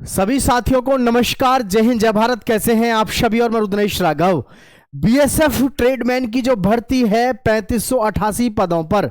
सभी साथियों को नमस्कार, जय हिंद, जय भारत। कैसे हैं आप सभी? और मैं रुद्रेश राघव। बीएसएफ ट्रेडमैन की जो भर्ती है 3588 पदों पर,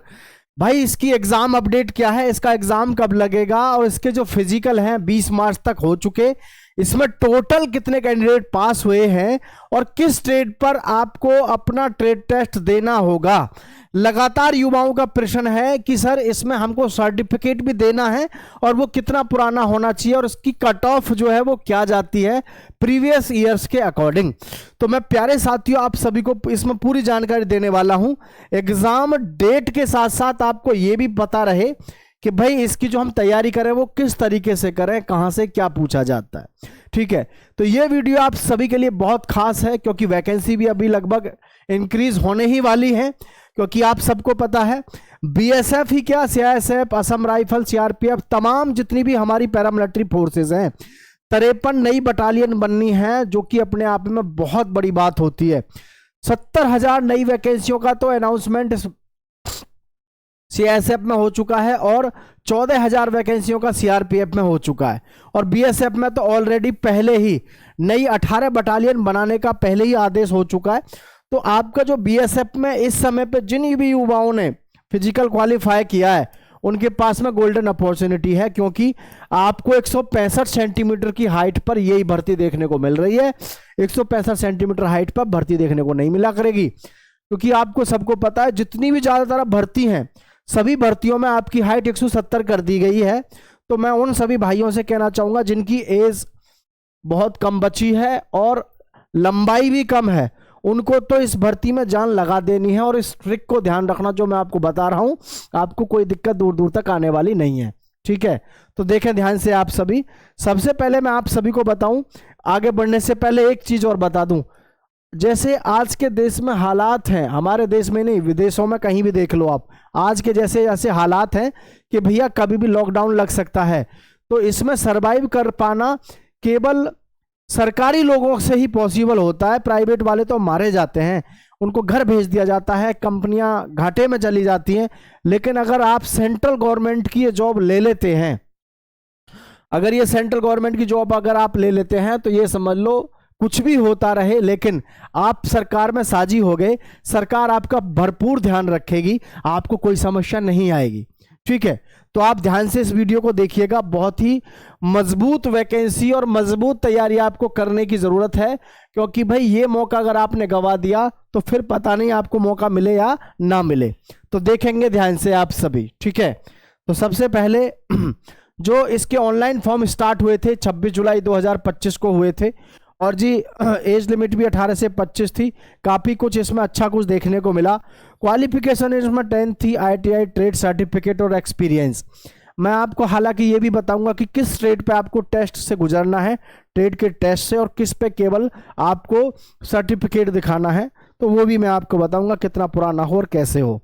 भाई इसकी एग्जाम अपडेट क्या है, इसका एग्जाम कब लगेगा और इसके जो फिजिकल हैं 20 मार्च तक हो चुके, इसमें टोटल कितने कैंडिडेट पास हुए हैं और किस ट्रेड पर आपको अपना ट्रेड टेस्ट देना होगा। लगातार युवाओं का प्रश्न है कि सर इसमें हमको सर्टिफिकेट भी देना है और वो कितना पुराना होना चाहिए और उसकी कट ऑफ जो है वो क्या जाती है प्रीवियस ईयर्स के अकॉर्डिंग। तो मैं प्यारे साथियों आप सभी को इसमें पूरी जानकारी देने वाला हूं। एग्जाम डेट के साथ साथ आपको ये भी पता रहे कि भाई इसकी जो हम तैयारी करें वो किस तरीके से करें, कहां से क्या पूछा जाता है। ठीक है, तो ये वीडियो आप सभी के लिए बहुत खास है क्योंकि वैकेंसी भी अभी लगभग इंक्रीज होने ही वाली है। क्योंकि आप सबको पता है बीएसएफ ही क्या, सीआईएसएफ, असम राइफल, सीआरपीएफ, तमाम जितनी भी हमारी पैरामिलिट्री फोर्सेज हैं, 53 नई बटालियन बननी है, जो कि अपने आप में बहुत बड़ी बात होती है। 70,000 नई वैकेंसियों का तो अनाउंसमेंट सीआईएसएफ में हो चुका है और 14,000 वैकेंसियों का सीआरपीएफ में हो चुका है। और बीएसएफ में तो ऑलरेडी पहले ही नई 18 बटालियन बनाने का पहले ही आदेश हो चुका है। तो आपका जो बीएसएफ में इस समय पे जिन भी युवाओं ने फिजिकल क्वालिफाई किया है उनके पास में गोल्डन अपॉर्चुनिटी है, क्योंकि आपको 165 सेंटीमीटर की हाइट पर यही भर्ती देखने को मिल रही है। 165 सेंटीमीटर हाइट पर भर्ती देखने को नहीं मिला करेगी, क्योंकि आपको सबको पता है जितनी भी ज्यादातर भर्ती हैं सभी भर्तियों में आपकी हाइट 170 कर दी गई है। तो मैं उन सभी भाइयों से कहना चाहूंगा जिनकी एज बहुत कम बची है और लंबाई भी कम है, उनको तो इस भर्ती में जान लगा देनी है। और इस ट्रिक को ध्यान रखना जो मैं आपको बता रहा हूं, आपको कोई दिक्कत दूर दूर तक आने वाली नहीं है। ठीक है, तो देखें ध्यान से आप सभी। सबसे पहले मैं आप सभी को बताऊं, आगे बढ़ने से पहले एक चीज और बता दूं। जैसे आज के देश में हालात हैं, हमारे देश में नहीं विदेशों में कहीं भी देख लो आप, आज के जैसे ऐसे हालात हैं कि भैया कभी भी लॉकडाउन लग सकता है। तो इसमें सरवाइव कर पाना केवल सरकारी लोगों से ही पॉसिबल होता है। प्राइवेट वाले तो मारे जाते हैं, उनको घर भेज दिया जाता है, कंपनियां घाटे में चली जाती हैं। लेकिन अगर आप सेंट्रल गवर्नमेंट की ये जॉब ले लेते हैं, अगर ये सेंट्रल गवर्नमेंट की जॉब अगर आप ले लेते हैं तो ये समझ लो कुछ भी होता रहे लेकिन आप सरकार में साझी हो गए, सरकार आपका भरपूर ध्यान रखेगी, आपको कोई समस्या नहीं आएगी। ठीक है, तो आप ध्यान से इस वीडियो को देखिएगा। बहुत ही मजबूत वैकेंसी और मजबूत तैयारी आपको करने की जरूरत है, क्योंकि भाई ये मौका अगर आपने गवा दिया तो फिर पता नहीं आपको मौका मिले या ना मिले। तो देखेंगे ध्यान से आप सभी। ठीक है, तो सबसे पहले जो इसके ऑनलाइन फॉर्म स्टार्ट हुए थे 26 जुलाई 2025 को हुए थे और जी एज लिमिट भी 18 से 25 थी। काफ़ी कुछ इसमें अच्छा कुछ देखने को मिला। क्वालिफिकेशन इसमें 10 थी, आईटीआई, ट्रेड सर्टिफिकेट और एक्सपीरियंस। मैं आपको हालांकि ये भी बताऊंगा कि किस ट्रेड पे आपको टेस्ट से गुजरना है, ट्रेड के टेस्ट से, और किस पे केवल आपको सर्टिफिकेट दिखाना है, तो वो भी मैं आपको बताऊंगा कितना पुराना हो और कैसे हो।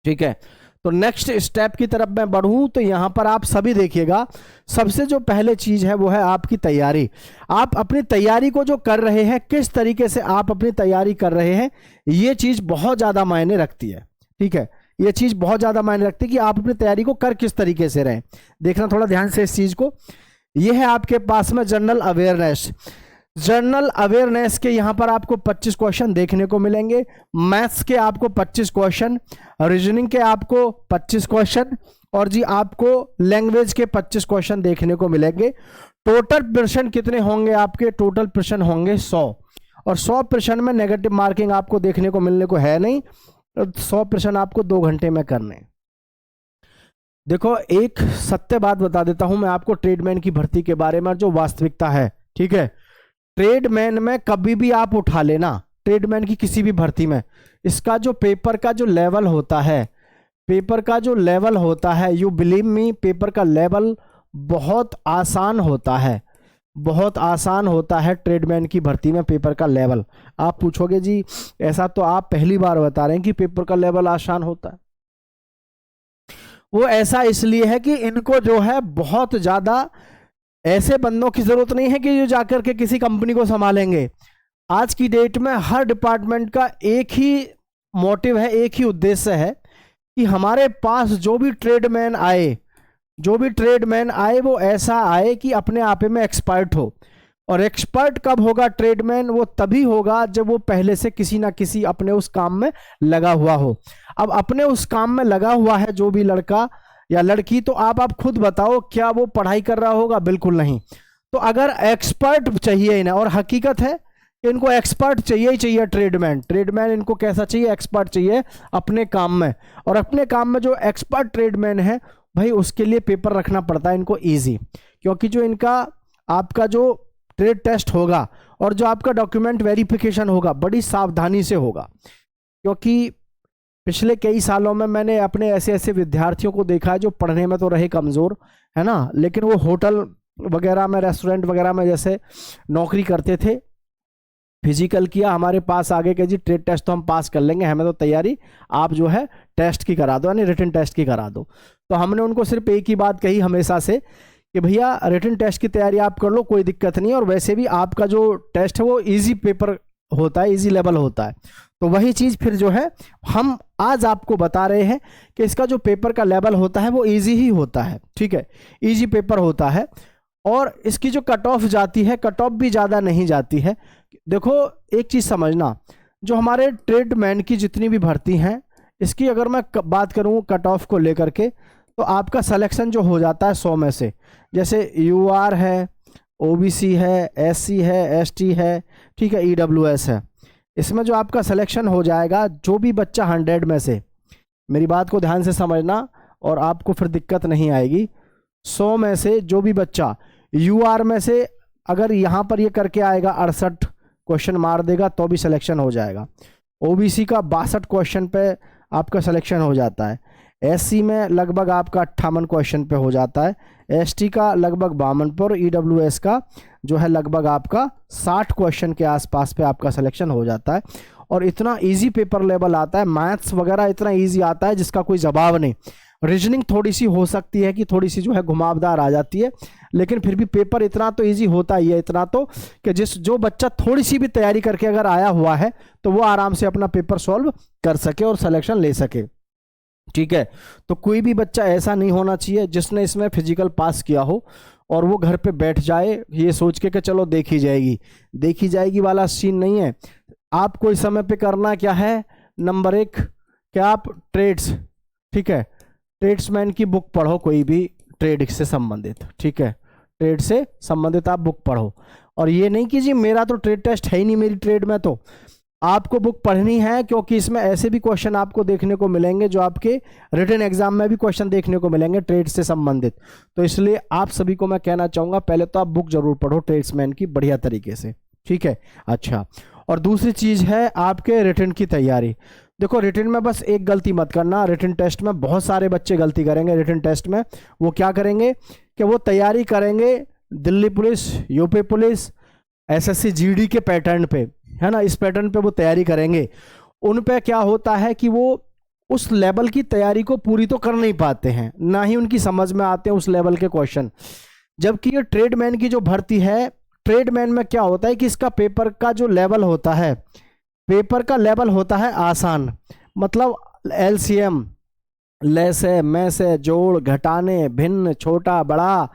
ठीक है, तो नेक्स्ट स्टेप की तरफ मैं बढ़ूं तो यहां पर आप सभी देखिएगा। सबसे जो पहले चीज है वो है आपकी तैयारी। आप अपनी तैयारी को जो कर रहे हैं, किस तरीके से आप अपनी तैयारी कर रहे हैं, ये चीज बहुत ज्यादा मायने रखती है। ठीक है, ये चीज बहुत ज्यादा मायने रखती है कि आप अपनी तैयारी को कर किस तरीके से रहे। देखना थोड़ा ध्यान से इस चीज को। यह है आपके पास में जनरल अवेयरनेस। जनरल अवेयरनेस के यहां पर आपको 25 क्वेश्चन देखने को मिलेंगे। मैथ्स के आपको 25 क्वेश्चन, रीजनिंग के आपको 25 क्वेश्चन और जी आपको लैंग्वेज के 25 क्वेश्चन देखने को मिलेंगे। टोटल प्रश्न कितने होंगे आपके? टोटल प्रश्न होंगे 100 और 100 प्रश्न में नेगेटिव मार्किंग आपको देखने को मिलने को है नहीं। 100 प्रश्न आपको 2 घंटे में करने। देखो एक सत्य बात बता देता हूं मैं आपको ट्रेडमैन की भर्ती के बारे में, जो वास्तविकता है। ठीक है, ट्रेडमैन में कभी भी आप उठा लेना, ट्रेडमैन की किसी भी भर्ती में, इसका जो पेपर का जो लेवल होता है, पेपर का जो लेवल होता है, यू बिलीव मी, पेपर का लेवल बहुत आसान होता है, बहुत आसान होता है ट्रेडमैन की भर्ती में पेपर का लेवल। आप पूछोगे जी ऐसा तो आप पहली बार बता रहे हैं कि पेपर का लेवल आसान होता है। वो ऐसा इसलिए है कि इनको जो है बहुत ज्यादा ऐसे बंदों की जरूरत नहीं है कि जो जाकर के किसी कंपनी को संभालेंगे। आज की डेट में हर डिपार्टमेंट का एक ही मोटिव है, एक ही उद्देश्य है कि हमारे पास जो भी ट्रेडमैन आए जो भी ट्रेडमैन आए वो ऐसा आए कि अपने आप में एक्सपर्ट हो। और एक्सपर्ट कब होगा ट्रेडमैन? वो तभी होगा जब वो पहले से किसी ना किसी अपने उस काम में लगा हुआ हो। अब अपने उस काम में लगा हुआ है जो भी लड़का या लड़की, तो आप खुद बताओ क्या वो पढ़ाई कर रहा होगा? बिल्कुल नहीं। तो अगर एक्सपर्ट चाहिए इन्हें, और हकीकत है कि इनको एक्सपर्ट चाहिए ही चाहिए। ट्रेडमैन इनको कैसा चाहिए? एक्सपर्ट चाहिए अपने काम में। और अपने काम में जो एक्सपर्ट ट्रेडमैन है भाई, उसके लिए पेपर रखना पड़ता है इनको ईजी, क्योंकि जो इनका आपका जो ट्रेड टेस्ट होगा और जो आपका डॉक्यूमेंट वेरिफिकेशन होगा बड़ी सावधानी से होगा। क्योंकि पिछले कई सालों में मैंने अपने ऐसे ऐसे विद्यार्थियों को देखा है जो पढ़ने में तो रहे कमज़ोर, है ना, लेकिन वो होटल वगैरह में, रेस्टोरेंट वगैरह में जैसे नौकरी करते थे, फिजिकल किया, हमारे पास आगे के जी ट्रेड टेस्ट तो हम पास कर लेंगे, हमें तो तैयारी आप जो है टेस्ट की करा दो, यानी रिटन टेस्ट की करा दो। तो हमने उनको सिर्फ एक ही बात कही हमेशा से कि भैया रिटन टेस्ट की तैयारी आप कर लो, कोई दिक्कत नहीं है, और वैसे भी आपका जो टेस्ट है वो इजी पेपर होता है, इजी लेवल होता है। तो वही चीज़ फिर जो है हम आज आपको बता रहे हैं कि इसका जो पेपर का लेवल होता है वो इजी ही होता है, ठीक है, इजी पेपर होता है। और इसकी जो कट ऑफ जाती है, कट ऑफ भी ज़्यादा नहीं जाती है। देखो एक चीज़ समझना, जो हमारे ट्रेडमैन की जितनी भी भर्ती हैं, इसकी अगर मैं बात करूँ कट ऑफ को लेकर के, तो आपका सिलेक्शन जो हो जाता है 100 में से, जैसे यूआर है, ओबीसी है, एससी है, एसटी है, ठीक है, ईडब्ल्यूएस है, इसमें जो आपका सिलेक्शन हो जाएगा, जो भी बच्चा 100 में से, मेरी बात को ध्यान से समझना और आपको फिर दिक्कत नहीं आएगी, 100 में से जो भी बच्चा यूआर में से अगर यहाँ पर ये करके आएगा 68 क्वेश्चन मार देगा तो भी सिलेक्शन हो जाएगा। ओबीसी का 62 क्वेश्चन पे आपका सिलेक्शन हो जाता है, एससी में लगभग आपका 58 क्वेश्चन पे हो जाता है, एसटी का लगभग 52 पर, ईडब्ल्यूएस का जो है लगभग आपका 60 क्वेश्चन के आसपास पे आपका सिलेक्शन हो जाता है। और इतना इजी पेपर लेवल आता है, मैथ्स वगैरह इतना इजी आता है जिसका कोई जवाब नहीं। रीजनिंग थोड़ी सी हो सकती है कि थोड़ी सी जो है घुमावदार आ जाती है, लेकिन फिर भी पेपर इतना तो इजी होता ही है, इतना तो कि जो बच्चा थोड़ी सी भी तैयारी करके अगर आया हुआ है तो वो आराम से अपना पेपर सॉल्व कर सके और सिलेक्शन ले सके, ठीक है। तो कोई भी बच्चा ऐसा नहीं होना चाहिए जिसने इसमें फिजिकल पास किया हो और वो घर पे बैठ जाए ये सोच के कि चलो देखी जाएगी वाला सीन नहीं है। आपको इस समय पे करना क्या है, नंबर 1 क्या आप ट्रेड्स, ठीक है, ट्रेड्समैन की बुक पढ़ो, कोई भी ट्रेड से संबंधित, ठीक है, ट्रेड से संबंधित आप बुक पढ़ो। और ये नहीं कि जी मेरा तो ट्रेड टेस्ट है ही नहीं मेरी ट्रेड में, तो आपको बुक पढ़नी है, क्योंकि इसमें ऐसे भी क्वेश्चन आपको देखने को मिलेंगे जो आपके रिटन एग्जाम में भी क्वेश्चन देखने को मिलेंगे ट्रेड से संबंधित। तो इसलिए आप सभी को मैं कहना चाहूँगा पहले तो आप बुक जरूर पढ़ो ट्रेड्समैन की बढ़िया तरीके से, ठीक है। अच्छा, और दूसरी चीज़ है आपके रिटन की तैयारी। देखो रिटन में बस एक गलती मत करना, रिटन टेस्ट में बहुत सारे बच्चे गलती करेंगे। रिटन टेस्ट में वो क्या करेंगे कि वो तैयारी करेंगे Delhi police, UP police, SSC GD के पैटर्न पे, है ना, इस पैटर्न पे वो तैयारी करेंगे। उन पे क्या होता है कि वो उस लेवल की तैयारी को पूरी तो कर नहीं पाते हैं, ना ही उनकी समझ में आते हैं उस लेवल के क्वेश्चन। जबकि ये ट्रेडमैन की जो भर्ती है, ट्रेडमैन में क्या होता है कि इसका पेपर का जो लेवल होता है, पेपर का लेवल होता है आसान, मतलब एलसीएम, लैसे मैसे, जोड़ घटाने, भिन्न, छोटा बड़ा,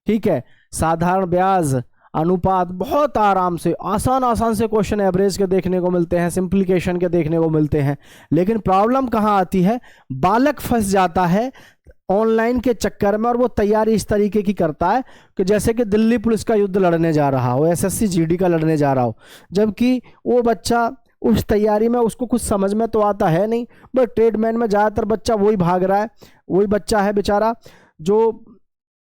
ठीक है, साधारण ब्याज, अनुपात, बहुत आराम से आसान से क्वेश्चन एवरेज के देखने को मिलते हैं, सिंप्लीकेशन के देखने को मिलते हैं। लेकिन प्रॉब्लम कहाँ आती है, बालक फंस जाता है ऑनलाइन के चक्कर में, और वो तैयारी इस तरीके की करता है कि जैसे कि दिल्ली पुलिस का युद्ध लड़ने जा रहा हो, एसएससी जीडी का लड़ने जा रहा हो, जबकि वो बच्चा उस तैयारी में उसको कुछ समझ में तो आता है नहीं। बट ट्रेडमैन में ज़्यादातर बच्चा वही भाग रहा है, वही बच्चा है बेचारा जो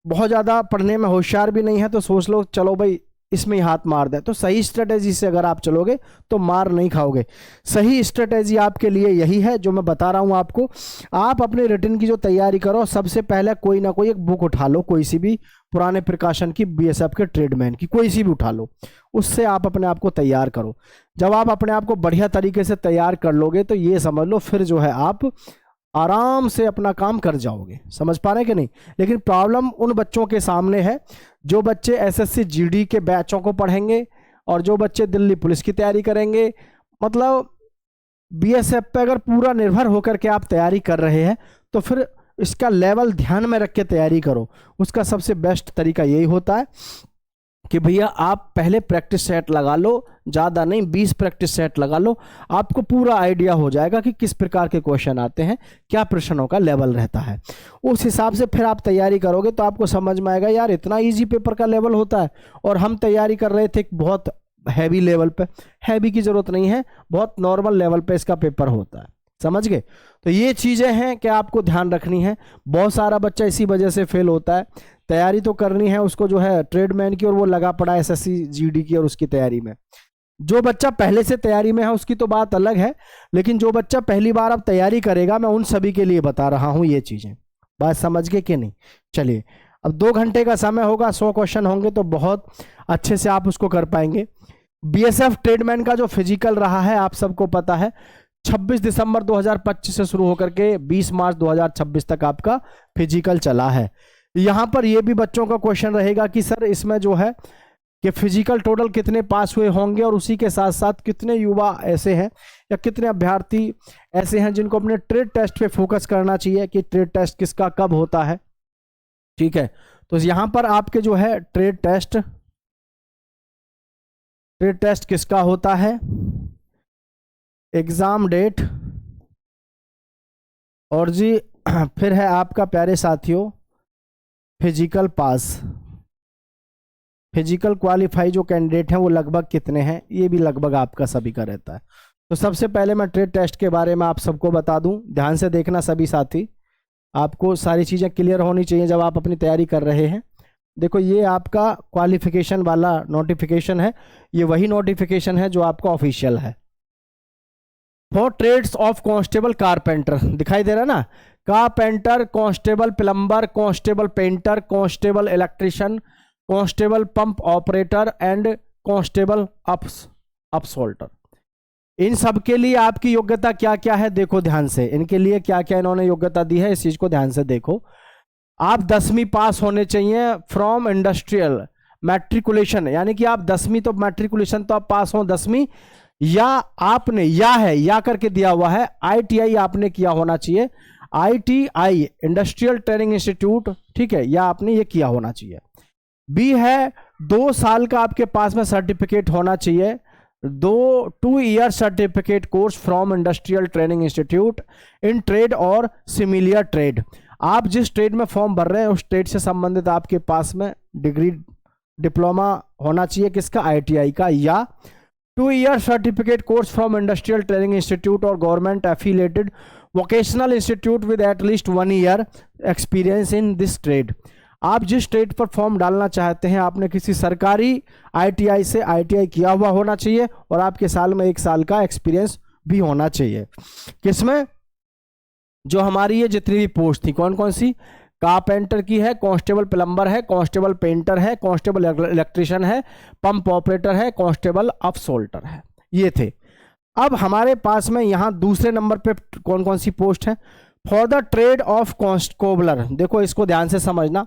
बहुत ज़्यादा पढ़ने में होशियार भी नहीं है, तो सोच लो चलो भाई इसमें ही हाथ मार दे। तो सही स्ट्रेटेजी से अगर आप चलोगे तो मार नहीं खाओगे। सही स्ट्रेटेजी आपके लिए यही है जो मैं बता रहा हूँ आपको। आप अपने रिटन की जो तैयारी करो, सबसे पहले कोई ना कोई एक बुक उठा लो, कोई सी भी पुराने प्रकाशन की, बीएसएफ के ट्रेडमैन की कोई सी भी उठा लो, उससे आप अपने आप को तैयार करो। जब आप अपने आप को बढ़िया तरीके से तैयार कर लोगे तो ये समझ लो फिर जो है आप आराम से अपना काम कर जाओगे। समझ पा रहे हैं कि नहीं। लेकिन प्रॉब्लम उन बच्चों के सामने है जो बच्चे एसएससी जीडी के बैचों को पढ़ेंगे और जो बच्चे दिल्ली पुलिस की तैयारी करेंगे। मतलब बीएसएफ पे अगर पूरा निर्भर होकर के आप तैयारी कर रहे हैं तो फिर इसका लेवल ध्यान में रख के तैयारी करो। उसका सबसे बेस्ट तरीका यही होता है कि भैया आप पहले प्रैक्टिस सेट लगा लो, ज़्यादा नहीं 20 प्रैक्टिस सेट लगा लो, आपको पूरा आइडिया हो जाएगा कि किस प्रकार के क्वेश्चन आते हैं, क्या प्रश्नों का लेवल रहता है। उस हिसाब से फिर आप तैयारी करोगे तो आपको समझ में आएगा यार इतना इजी पेपर का लेवल होता है, और हम तैयारी कर रहे थे बहुत हैवी लेवल पे। हैवी की ज़रूरत नहीं है, बहुत नॉर्मल लेवल पे इसका पेपर होता है, समझ गए। तो ये चीज़ें हैं कि आपको ध्यान रखनी है। बहुत सारा बच्चा इसी वजह से फेल होता है। तैयारी तो करनी है उसको जो है ट्रेडमैन की, और वो लगा पड़ा है एसएससी जीडी की और उसकी तैयारी में। जो बच्चा पहले से तैयारी में है उसकी तो बात अलग है, लेकिन जो बच्चा पहली बार अब तैयारी करेगा, मैं उन सभी के लिए बता रहा हूँ ये चीज़ें। बात समझ गए कि नहीं? चलिए, अब 2 घंटे का समय होगा, 100 क्वेश्चन होंगे, तो बहुत अच्छे से आप उसको कर पाएंगे। बीएसएफ ट्रेडमैन का जो फिजिकल रहा है आप सबको पता है, 26 दिसंबर 2025 से शुरू होकर के 20 मार्च 2026 तक आपका फिजिकल चला है। यहाँ पर ये भी बच्चों का क्वेश्चन रहेगा कि सर इसमें जो है कि फिजिकल टोटल कितने पास हुए होंगे, और उसी के साथ साथ कितने युवा ऐसे हैं या कितने अभ्यर्थी ऐसे हैं जिनको अपने ट्रेड टेस्ट पे फोकस करना चाहिए कि ट्रेड टेस्ट किसका कब होता है। ठीक है, तो यहाँ पर आपके जो है ट्रेड टेस्ट किसका होता है, एग्जाम डेट, और जी फिर है आपका प्यारे साथियों फिजिकल पास। फिजिकल क्वालिफाई जो कैंडिडेट हैं वो लगभग कितने हैं, ये भी लगभग आपका सभी का रहता है। तो सबसे पहले मैं ट्रेड टेस्ट के बारे में आप सबको बता दूं, ध्यान से देखना सभी साथी, आपको सारी चीज़ें क्लियर होनी चाहिए जब आप अपनी तैयारी कर रहे हैं। देखो ये आपका क्वालिफिकेशन वाला नोटिफिकेशन है, ये वही नोटिफिकेशन है जो आपका ऑफिशियल है। For trades of constable carpenter, दिखाई दे रहा है ना, carpenter, constable plumber, constable painter, constable electrician, constable pump operator and constable upholsterer. इन सब के लिए आपकी योग्यता क्या क्या है देखो ध्यान से, इनके लिए क्या क्या इन्होंने योग्यता दी है इस चीज को ध्यान से देखो। आप 10वीं पास होने चाहिए फ्रॉम इंडस्ट्रियल मैट्रिकुलेशन, यानी कि आप 10वीं तो मैट्रिकुलेशन तो आप पास हो 10वीं, या आपने या करके दिया हुआ है आईटीआई आपने किया होना चाहिए, आईटीआई इंडस्ट्रियल ट्रेनिंग इंस्टीट्यूट, ठीक है, या आपने ये किया होना चाहिए। बी है 2 साल का आपके पास में सर्टिफिकेट होना चाहिए, 2 year certificate course from industrial training institute in trade और सिमिलियर ट्रेड। आप जिस ट्रेड में फॉर्म भर रहे हैं उस ट्रेड से संबंधित आपके पास में डिग्री डिप्लोमा होना चाहिए, किसका, आईटीआई का, या 2 year certificate course from industrial training institute और government affiliated vocational institute with at least 1 year experience in this trade. आप जिस ट्रेड पर फॉर्म डालना चाहते हैं आपने किसी सरकारी आईटीआई से आईटीआई किया हुआ होना चाहिए, और आपके साल में 1 साल का एक्सपीरियंस भी होना चाहिए। किसमें, जो हमारी ये जितनी भी पोस्ट थी कौन कौन सी, कारपेंटर की है, कांस्टेबल प्लम्बर है, कांस्टेबल पेंटर है, कांस्टेबल इलेक्ट्रिशियन है, पंप ऑपरेटर है, कांस्टेबल अपसोल्टर है, ये थे। अब हमारे पास में यहाँ दूसरे नंबर पे कौन कौन सी पोस्ट है, फॉर द ट्रेड ऑफ कांस्टेबलर। देखो इसको ध्यान से समझना,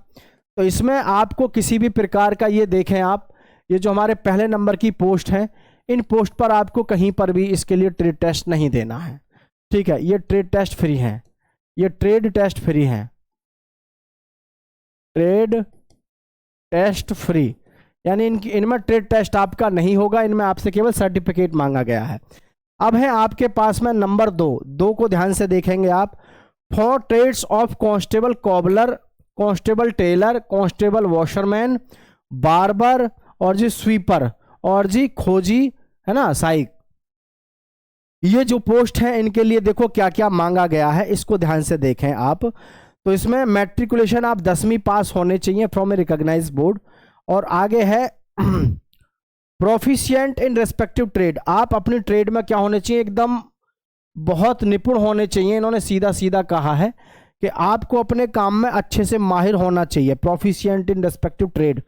तो इसमें आपको किसी भी प्रकार का, ये देखें आप, ये जो हमारे पहले नंबर की पोस्ट है, इन पोस्ट पर आपको कहीं पर भी इसके लिए ट्रेड टेस्ट नहीं देना है, ठीक है, ये ट्रेड टेस्ट फ्री है, ये ट्रेड टेस्ट फ्री है, ट्रेड टेस्ट फ्री, यानी इनमें ट्रेड टेस्ट आपका नहीं होगा, इनमें आपसे केवल सर्टिफिकेट मांगा गया है। अब है आपके पास में नंबर 2 को ध्यान से देखेंगे आप, for trades of constable cobbler, constable tailor, constable washerman, barber, और जी स्वीपर, और जी खोजी, है ना, साइक। ये जो पोस्ट है इनके लिए देखो क्या क्या मांगा गया है, इसको ध्यान से देखें आप। तो इसमें मैट्रिकुलेशन आप 10वीं पास होने चाहिए फ्रॉम ए रिकॉग्नाइज्ड बोर्ड, और आगे है प्रोफिशिएंट इन रेस्पेक्टिव ट्रेड, आप अपनी ट्रेड में क्या होने चाहिए, एकदम बहुत निपुण होने चाहिए। इन्होंने सीधा सीधा कहा है कि आपको अपने काम में अच्छे से माहिर होना चाहिए, प्रोफिशिएंट इन रेस्पेक्टिव ट्रेड।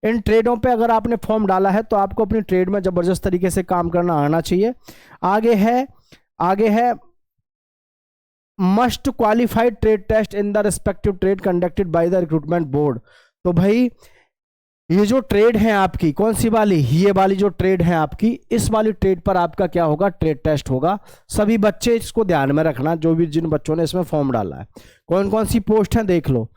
इन ट्रेडों पे अगर आपने फॉर्म डाला है तो आपको अपनी ट्रेड में जबरदस्त तरीके से काम करना आना चाहिए। आगे है must qualified trade test in the respective trade conducted by the recruitment board. तो भाई ये जो ट्रेड है आपकी कौन सी वाली, ये वाली जो ट्रेड है आपकी, इस वाली ट्रेड पर आपका क्या होगा, ट्रेड टेस्ट होगा। सभी बच्चे इसको ध्यान में रखना, जो भी जिन बच्चों ने इसमें फॉर्म डाला है। कौन कौन सी पोस्ट है देख लो।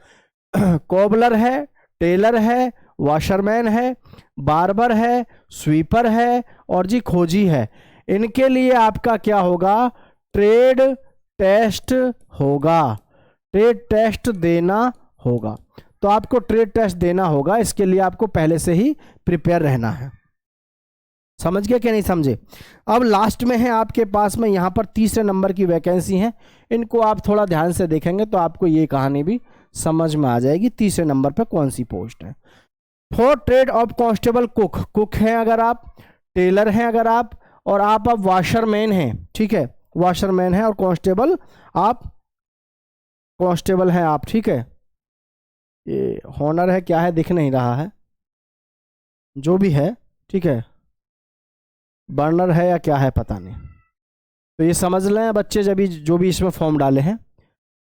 कोबलर है, टेलर है, वॉशरमैन है, बार्बर है, स्वीपर है और जी खोजी है। इनके लिए आपका क्या होगा, ट्रेड टेस्ट होगा, ट्रेड टेस्ट देना होगा। तो आपको ट्रेड टेस्ट देना होगा, इसके लिए आपको पहले से ही प्रिपेयर रहना है। समझ गए कि नहीं समझे। अब लास्ट में है आपके पास में यहाँ पर तीसरे नंबर की वैकेंसी है, इनको आप थोड़ा ध्यान से देखेंगे तो आपको ये कहानी भी समझ में आ जाएगी। तीसरे नंबर पर कौन सी पोस्ट है। For trade off constable cook, cook हैं अगर आप, टेलर हैं अगर आप, और आप अब वॉशरमैन हैं, ठीक है, वॉशरमैन है और कांस्टेबल आप, कांस्टेबल हैं आप, ठीक है। ये हॉनर है क्या है दिख नहीं रहा है, जो भी है ठीक है, बर्नर है या क्या है पता नहीं। तो ये समझ लें बच्चे जब भी जो भी इसमें फॉर्म डाले हैं।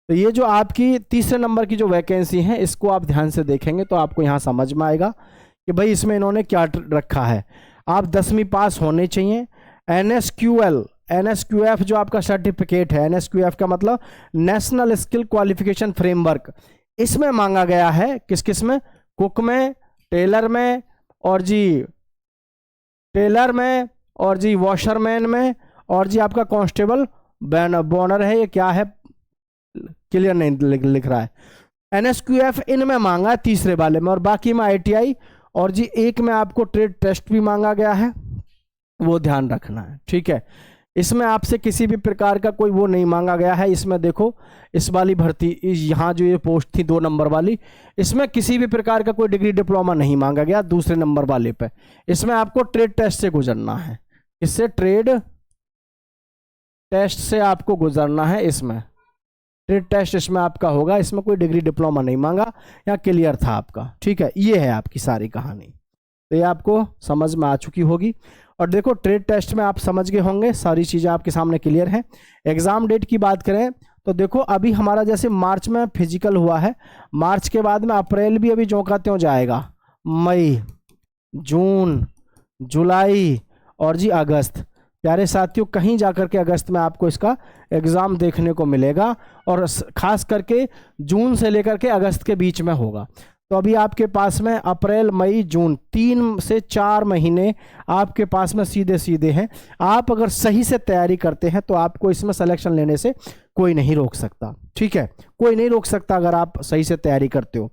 तो ये जो आपकी तीसरे नंबर की जो वैकेंसी है इसको आप ध्यान से देखेंगे तो आपको यहाँ समझ में आएगा कि भाई इसमें इन्होंने क्या रखा है। आप 10वीं पास होने चाहिए। NSQL NSQF जो आपका सर्टिफिकेट है, NSQF का मतलब नेशनल स्किल क्वालिफिकेशन फ्रेमवर्क, इसमें मांगा गया है। किस किस में, कुक में, टेलर में और जी टेलर में और जी वॉशरमैन में और जी आपका कांस्टेबल बॉनर है, ये क्या है क्लियर नहीं लिख रहा है। NSQF इनमें मांगा है तीसरे वाले में, और बाकी में ITI और जी एक में आपको ट्रेड टेस्ट भी मांगा गया है, वो ध्यान रखना है, ठीक है। इसमें आपसे किसी भी प्रकार का कोई वो नहीं मांगा गया है। इसमें देखो इस वाली भर्ती, यहाँ जो ये पोस्ट थी 2 नंबर वाली, इसमें किसी भी प्रकार का कोई डिग्री डिप्लोमा नहीं मांगा गया। दूसरे नंबर वाले पे इसमें आपको ट्रेड टेस्ट से गुजरना है, इससे ट्रेड टेस्ट से आपको गुजरना है। इसमें ट्रेड टेस्ट इसमें आपका होगा, इसमें कोई डिग्री डिप्लोमा नहीं मांगा, यहाँ क्लियर था आपका, ठीक है। ये है आपकी सारी कहानी, तो ये आपको समझ में आ चुकी होगी। और देखो ट्रेड टेस्ट में आप समझ गए होंगे, सारी चीज़ें आपके सामने क्लियर हैं। एग्ज़ाम डेट की बात करें तो देखो अभी हमारा जैसे मार्च में फिजिकल हुआ है, मार्च के बाद में अप्रैल भी अभी ज्यों का त्यों जाएगा, मई, जून, जुलाई और जी अगस्त। प्यारे साथियों कहीं जाकर के अगस्त में आपको इसका एग्ज़ाम देखने को मिलेगा, और ख़ास करके जून से लेकर के अगस्त के बीच में होगा। तो अभी आपके पास में अप्रैल, मई, जून 3 से 4 महीने आपके पास में सीधे सीधे हैं। आप अगर सही से तैयारी करते हैं तो आपको इसमें सिलेक्शन लेने से कोई नहीं रोक सकता, ठीक है, कोई नहीं रोक सकता अगर आप सही से तैयारी करते हो।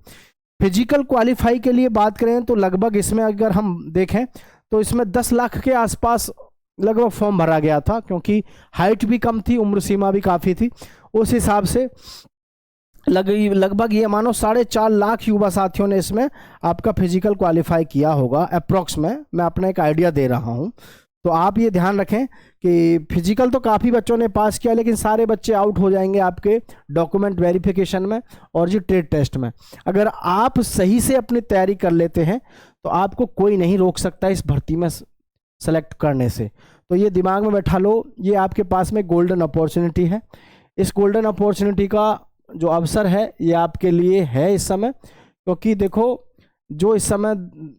फिजिकल क्वालिफाई के लिए बात करें तो लगभग इसमें अगर हम देखें तो इसमें 10 लाख के आसपास लगभग फॉर्म भरा गया था, क्योंकि हाइट भी कम थी, उम्र सीमा भी काफ़ी थी। उस हिसाब से लगभग ये मानो 4.5 लाख युवा साथियों ने इसमें आपका फिजिकल क्वालिफाई किया होगा अप्रॉक्स में, मैं अपना एक आइडिया दे रहा हूँ। तो आप ये ध्यान रखें कि फिजिकल तो काफ़ी बच्चों ने पास किया, लेकिन सारे बच्चे आउट हो जाएंगे आपके डॉक्यूमेंट वेरिफिकेशन में और जी ट्रेड टेस्ट में। अगर आप सही से अपनी तैयारी कर लेते हैं तो आपको कोई नहीं रोक सकता इस भर्ती में सेलेक्ट करने से। तो ये दिमाग में बैठा लो, ये आपके पास में गोल्डन अपॉर्चुनिटी है। इस गोल्डन अपॉर्चुनिटी का जो अवसर है ये आपके लिए है इस समय, क्योंकि देखो जो इस समय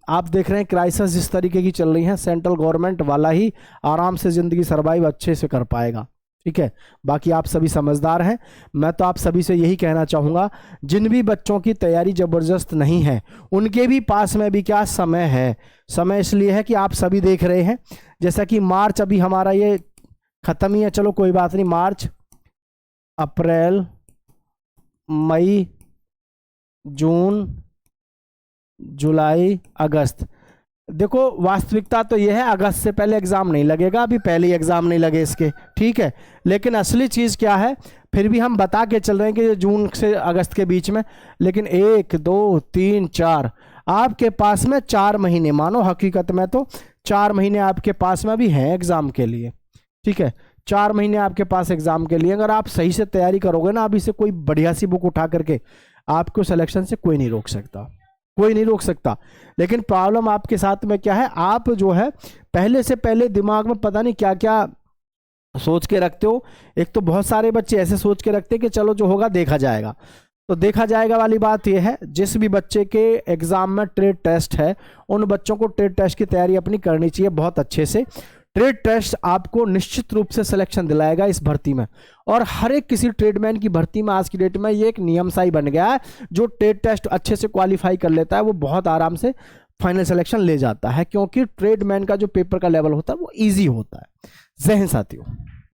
आप देख रहे हैं क्राइसिस जिस तरीके की चल रही है, सेंट्रल गवर्नमेंट वाला ही आराम से ज़िंदगी सर्वाइव अच्छे से कर पाएगा, ठीक है। बाकी आप सभी समझदार हैं। मैं तो आप सभी से यही कहना चाहूँगा, जिन भी बच्चों की तैयारी ज़बरदस्त नहीं है उनके भी पास में भी क्या समय है। समय इसलिए है कि आप सभी देख रहे हैं जैसा कि मार्च अभी हमारा ये ख़त्म ही है, चलो कोई बात नहीं, मार्च, अप्रैल, मई, जून, जुलाई, अगस्त। देखो वास्तविकता तो यह है अगस्त से पहले एग्ज़ाम नहीं लगेगा, अभी पहले ही एग्ज़ाम नहीं लगे इसके, ठीक है। लेकिन असली चीज़ क्या है, फिर भी हम बता के चल रहे हैं कि ये जून से अगस्त के बीच में, लेकिन 1, 2, 3, 4 आपके पास में 4 महीने, मानो हकीकत में तो 4 महीने आपके पास में भी हैं एग्ज़ाम के लिए, ठीक है। 4 महीने आपके पास एग्जाम के लिए अगर आप सही से तैयारी करोगे ना, अभी से कोई बढ़िया सी बुक उठा करके आपको सिलेक्शन से कोई नहीं रोक सकता, कोई नहीं रोक सकता। लेकिन प्रॉब्लम आपके साथ में क्या है, आप जो है पहले से पहले दिमाग में पता नहीं क्या क्या सोच के रखते हो। एक तो बहुत सारे बच्चे ऐसे सोच के रखते हैं कि चलो जो होगा देखा जाएगा। तो देखा जाएगा वाली बात यह है, जिस भी बच्चे के एग्जाम में ट्रेड टेस्ट है उन बच्चों को ट्रेड टेस्ट की तैयारी अपनी करनी चाहिए बहुत अच्छे से। ट्रेड टेस्ट आपको निश्चित रूप से सिलेक्शन दिलाएगा इस भर्ती में, और हर एक किसी ट्रेडमैन की भर्ती में आज की डेट में ये एक नियम सा ही बन गया है, जो ट्रेड टेस्ट अच्छे से क्वालिफाई कर लेता है वो बहुत आराम से फाइनल सिलेक्शन ले जाता है, क्योंकि ट्रेडमैन का जो पेपर का लेवल होता है वो ईजी होता है। जय हिंद साथियों।